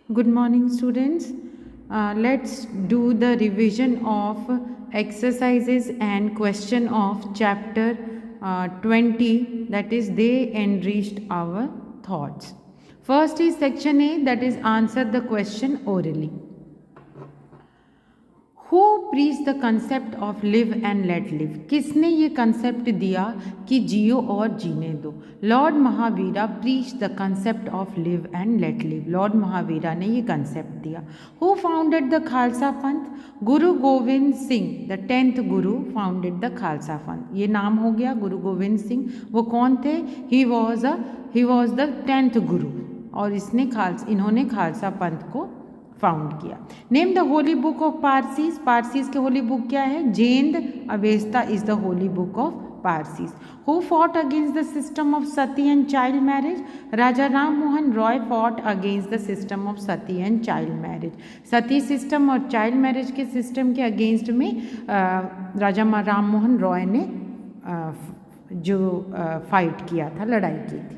Good morning, students. Let's do the revision of exercises and question of chapter 20, that is, they enriched our thoughts. First is section A, that is, answer the question orally. Who preach the concept of live and let live? किसने ये concept दिया कि जियो और जीने दो? Lord Mahavira preach the concept of live and let live. Lord Mahavira ने ये concept दिया. हु फाउंडेड द खालसा पंथ? गुरु Govind Singh, the 10th Guru founded the Khalsa पंथ. ये नाम हो गया गुरु गोविंद सिंह. वो कौन थे? ही वॉज द 10th गुरु और इन्होंने खालसा पंथ को फाउंड किया. Name the holy book of Parsis. Parsis के होली बुक क्या है? जेंद Avesta is the holy book of Parsis. Who fought against the system of Sati and child marriage? Raja Ram Mohan Roy fought against the system of Sati and child marriage. Sati system और child marriage के system के against में राजा राम मोहन रॉय ने जो fight किया था, लड़ाई की थी.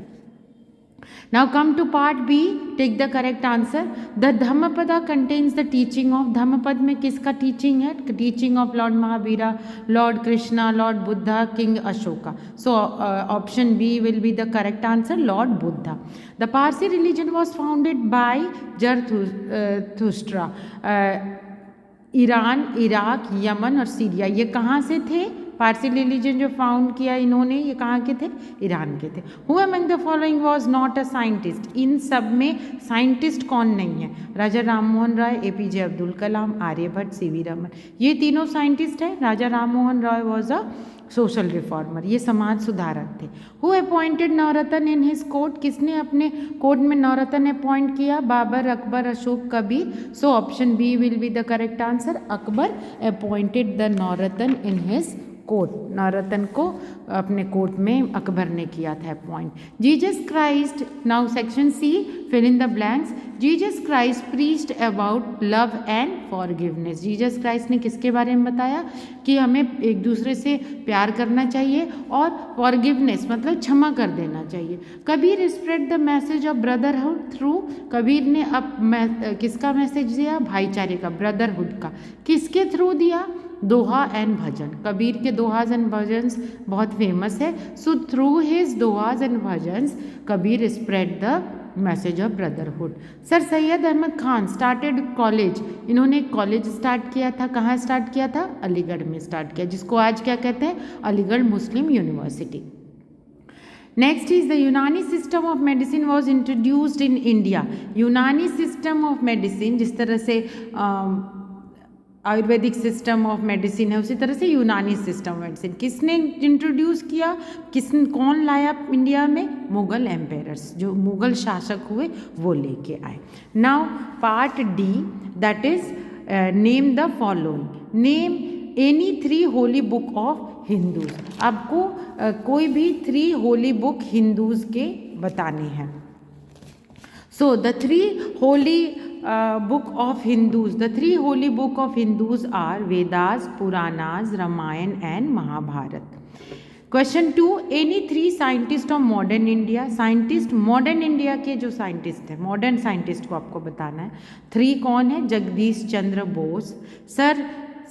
Now come to part B. Take the correct answer. The Dhammapada contains the teaching of. Dhammapad में किसका teaching है? Teaching of Lord Mahavira, Lord Krishna, Lord Buddha, King Ashoka. So option B will be the correct answer. Lord Buddha. The Parsi religion was founded by Zarathustra. Iran, Iraq, Yemen और Syria, ये कहाँ से थे? Parsi religion जो found किया इन्होंने, ये कहाँ के थे? ईरान के थे. Who among the following was not a scientist? इन सब में साइंटिस्ट कौन नहीं है? राजा राम मोहन राय, एपीजे अब्दुल कलाम, आर्यभट्ट, सीवी रमन. ये तीनों साइंटिस्ट हैं. Raja Ram Mohan Roy was a social reformer, ये समाज सुधारक थे. Who appointed Navratna in his court? किसने अपने कोर्ट में नवरत्न अपॉइंट किया? Babur, Akbar, Ashok, Kabir. So option B will be the correct answer. Akbar appointed the Navratna in his court. Navratna को अपने कोर्ट में अकबर ने किया था appoint. Jesus Christ, now section C, fill in the blanks. Jesus Christ preached about love and forgiveness. Jesus Christ ने किसके बारे में बताया? कि हमें एक दूसरे से प्यार करना चाहिए और फॉरगिवनेस मतलब क्षमा कर देना चाहिए. Kabir spread the message of brotherhood through. Kabir ने अब किसका मैसेज दिया? भाईचारे का, ब्रदरहुड का. किसके थ्रू दिया? दोहा एंड भजन. कबीर के दोहाज एंड भजन्स बहुत फेमस है. So through his dohas and bhajans Kabir spread the message of brotherhood. Sir Syed Ahmad Khan started college. इन्होंने एक कॉलेज स्टार्ट किया था. कहाँ स्टार्ट किया था? अलीगढ़ में स्टार्ट किया, जिसको आज क्या कहते हैं? अलीगढ़ मुस्लिम यूनिवर्सिटी. नेक्स्ट इज द यूनानी system of medicine was introduced in India. यूनानी सिस्टम ऑफ मेडिसिन, जिस तरह से आयुर्वेदिक सिस्टम ऑफ मेडिसिन है, उसी तरह से यूनानी सिस्टम ऑफ मेडिसिन किसने इंट्रोड्यूस किया? कौन लाया इंडिया में? मुगल एम्पेयरर्स, जो मुगल शासक हुए वो लेके आए. Now part D, that is name the following. Name any 3 Holi book of Hindus. आपको कोई भी 3 होली बुक हिंदूज के बताने हैं. So the 3 Holi book of Hindus. The 3 holy book of Hindus are Vedas, Puranas, Ramayana and Mahabharat. Question 2. Any 3 scientists of modern India. Scientist modern India के जो scientist हैं, modern scientist को आपको बताना है. 3 कौन है? Jagadish Chandra Bose, sir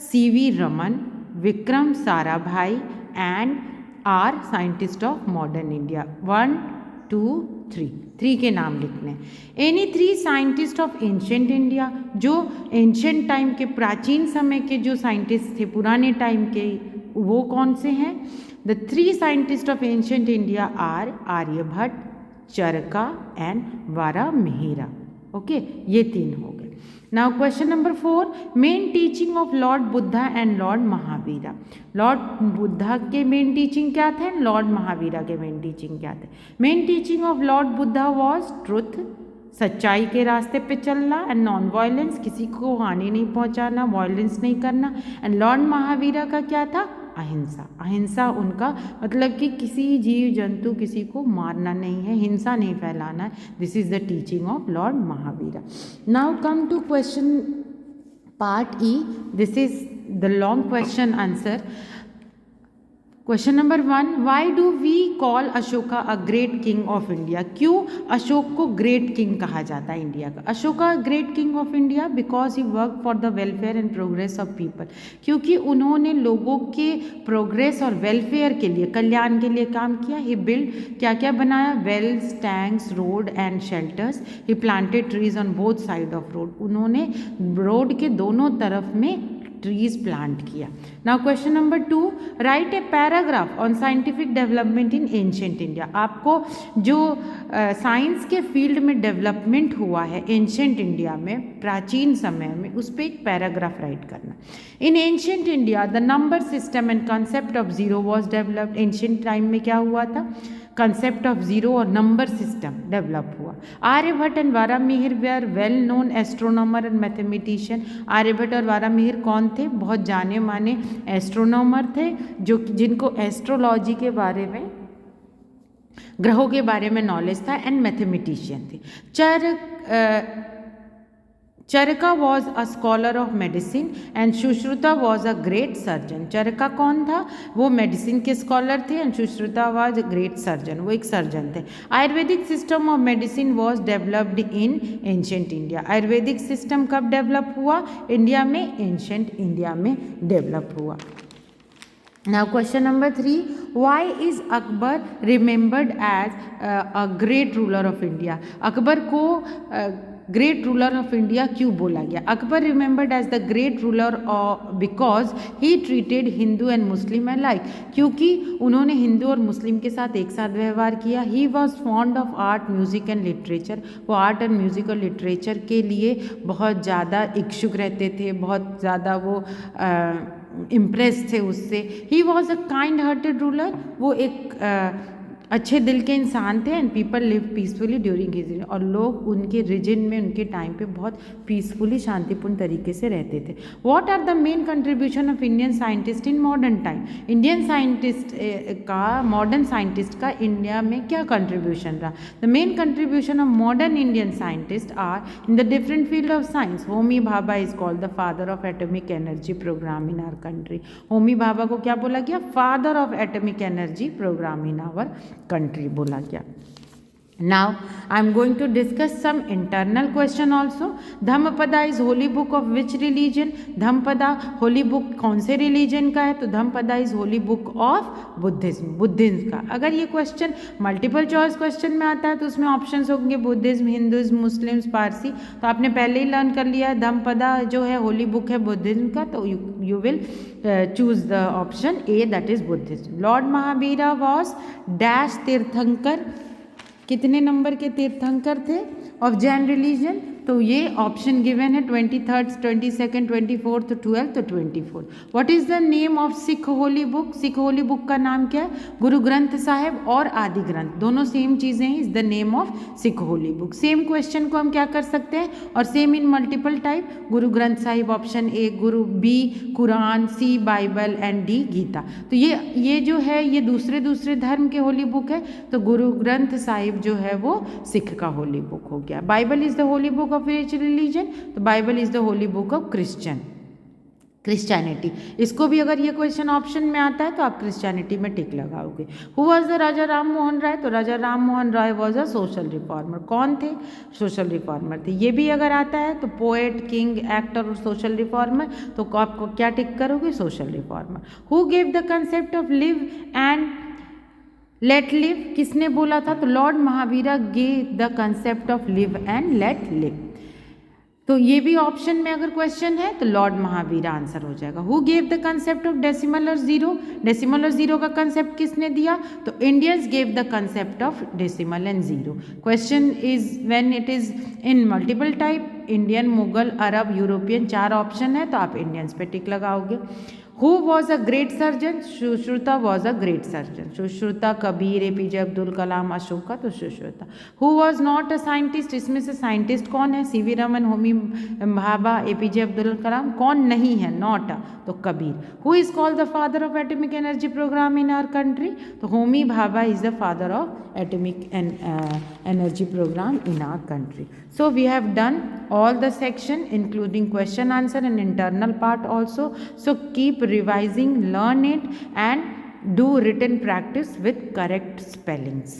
CV Raman, Vikram Sarabhai and are scientist of modern India. 1, 2, 3 के नाम लिखने. Any 3 scientist of ancient India. जो एंशेंट टाइम के, प्राचीन समय के जो साइंटिस्ट थे, पुराने टाइम के, वो कौन से हैं? The 3 scientist of ancient India are Aryabhatta, Charaka and Varahamihira. Okay, ये 3 हो गए. Now question number 4. Main teaching of lord Buddha and lord Mahavira. Lord Buddha के मेन टीचिंग क्या थे? लॉर्ड महावीरा के मेन टीचिंग क्या थे? Main teaching of lord Buddha was truth, सच्चाई के रास्ते पे चलना, एंड नॉन वायलेंस, किसी को हानि नहीं पहुंचाना, वायलेंस नहीं करना. एंड लॉर्ड महावीरा का क्या था? अहिंसा. अहिंसा उनका मतलब कि किसी जीव जंतु, किसी को मारना नहीं है, हिंसा नहीं फैलाना है. This is the teaching of lord Mahavira. Now come to question part E. This is the long question answer. Question number 1, why do we call Ashoka a great king of India? क्यों अशोक को ग्रेट किंग कहा जाता है India का? Ashoka great king of India because he work for the welfare and progress of people, क्योंकि उन्होंने लोगों के प्रोग्रेस और वेलफेयर के लिए, कल्याण के लिए काम किया। ही बिल्ड, क्या क्या बनाया? Wells, tanks, road and shelters. He planted trees on both side of road, उन्होंने रोड के दोनों तरफ में ट्रीज प्लांट किया। Now question number 2, write a paragraph on scientific development in ancient India. आपको जो साइंस के फील्ड में डेवलपमेंट हुआ है एंशियंट इंडिया में, प्राचीन समय में, उस पर एक पैराग्राफ राइट करना। In ancient India the number system and concept of zero was developed. Ancient time में क्या हुआ था? कंसेप्ट ऑफ जीरो और नंबर सिस्टम डेवलप हुआ। Aryabhatta and Varahamihira were well known astronomer and mathematician. Aryabhatta और वारामिहिर कौन थे? बहुत जाने माने एस्ट्रोनॉमर थे, जो जिनको एस्ट्रोलॉजी के बारे में, ग्रहों के बारे में नॉलेज था, एंड मैथमेटिशियन थे। Charaka was a scholar of medicine and Sushruta was a great surgeon. Charaka कौन था? वो मेडिसिन के स्कॉलर थे, and Sushruta was a great surgeon, वो एक सर्जन थे। Ayurvedic system of medicine was developed in ancient India. Ayurvedic system कब डेवलप हुआ इंडिया में? एंशियंट इंडिया में डेवलप हुआ। Now question number 3, why is Akbar remembered as a great ruler of India? Akbar को great ruler of India क्यों बोला गया? Akbar remembered as the great ruler because he treated Hindu and Muslim alike, क्योंकि उन्होंने हिंदू और मुस्लिम के साथ एक साथ व्यवहार किया। He was fond of art, music and literature. वो आर्ट एंड म्यूजिक और लिटरेचर के लिए बहुत ज़्यादा इच्छुक रहते थे, बहुत ज़्यादा वो इम्प्रेस थे उससे। He was a kind hearted ruler, वो एक अच्छे दिल के इंसान थे। And people live peacefully during his region, और लोग उनके रीजन में, उनके टाइम पे बहुत पीसफुली, शांतिपूर्ण तरीके से रहते थे। What are the main contribution of Indian scientist in modern time? Indian scientist का, मॉडर्न साइंटिस्ट का इंडिया में क्या कंट्रीब्यूशन रहा? The main contribution of modern Indian scientist are in the different field of science. Homi Bhabha is called the father of atomic energy programme in our country. Homi Bhabha को क्या बोला गया? Father of atomic energy programme in our country बोला गया। Now I am going to discuss some internal question also. Dhammapada is holy book of which religion? Dhammapada holy book कौन से religion का है? तो Dhammapada is holy book of Buddhism, Buddhism का। अगर ये क्वेश्चन मल्टीपल चॉइस क्वेश्चन में आता है तो उसमें ऑप्शंस होंगे बुद्धिज्म, हिंदुइज्म, मुस्लिम्स, पारसी। तो आपने पहले ही लर्न कर लिया धम्मपदा जो है होली बुक है बुद्धिज्म का, तो you will choose the option A, that is Buddhism. Lord Mahavira was dash तीर्थंकर, कितने नंबर के तीर्थंकर थे ऑफ जैन रिलीजन? तो ये ऑप्शन गिवन है 23rd, 22nd, 24th, 12th, 24th। What is the name of Sikh Holi book? Sikh Holi book का नाम क्या है? गुरु ग्रंथ साहिब और आदि ग्रंथ, दोनों सेम चीज़ें हैं। Is the name of Sikh Holi book. Same question को हम क्या कर सकते हैं, और same in multiple type. Guru Granth Sahib option A, Guru B Quran, C Bible and D Gita. तो ये जो है ये दूसरे धर्म के होली बुक है, तो गुरु ग्रंथ साहिब जो है वो सिख का होली बुक हो गया। Bible is the holy book of which religion? तो Bible is the holy book of Christianity. इसको भी अगर ये क्वेश्चन ऑप्शन में आता है तो आप क्रिश्चियनिटी में टिक लगाओगे। हु वाज द राजा राम मोहन राय? तो राजा राम मोहन राय वाज अ सोशल रिफॉर्मर। कौन थे? सोशल रिफॉर्मर थे। ये भी अगर आता है तो पोएट, किंग, एक्टर और सोशल रिफॉर्मर, तो आपको क्या टिक करोगे? Social reformer. Who gave the concept of live and let live? किसने बोला था? तो Lord Mahavira gave the concept of live and let live. तो ये भी ऑप्शन में अगर क्वेश्चन है तो लॉर्ड महावीरा आंसर हो जाएगा। Who gave the concept of decimal और जीरो? डेसिमल और जीरो का कंसेप्ट किसने दिया? तो Indians gave the concept of decimal and zero. Question is when it is in multiple type, Indian, Mughal, Arab, European, 4 option है तो आप इंडियंस पे टिक लगाओगे। Who was a great surgeon? Sushruta was a great surgeon. Sushruta, Kabir, APJ Abdul Kalam, Ashoka, तो Sushruta. Who was not a scientist? इसमें से scientist कौन है? सीवी रमन, होमी भाभा, एपीजे अब्दुल कलाम। कौन नहीं है? नॉट, तो Kabir. Who is called the father of atomic energy programme in our country? तो Homi Bhabha is the father of atomic energy programme in our country. So we have done all the section including question answer and internal part also. So keep revising, learn it and do written practice with correct spellings.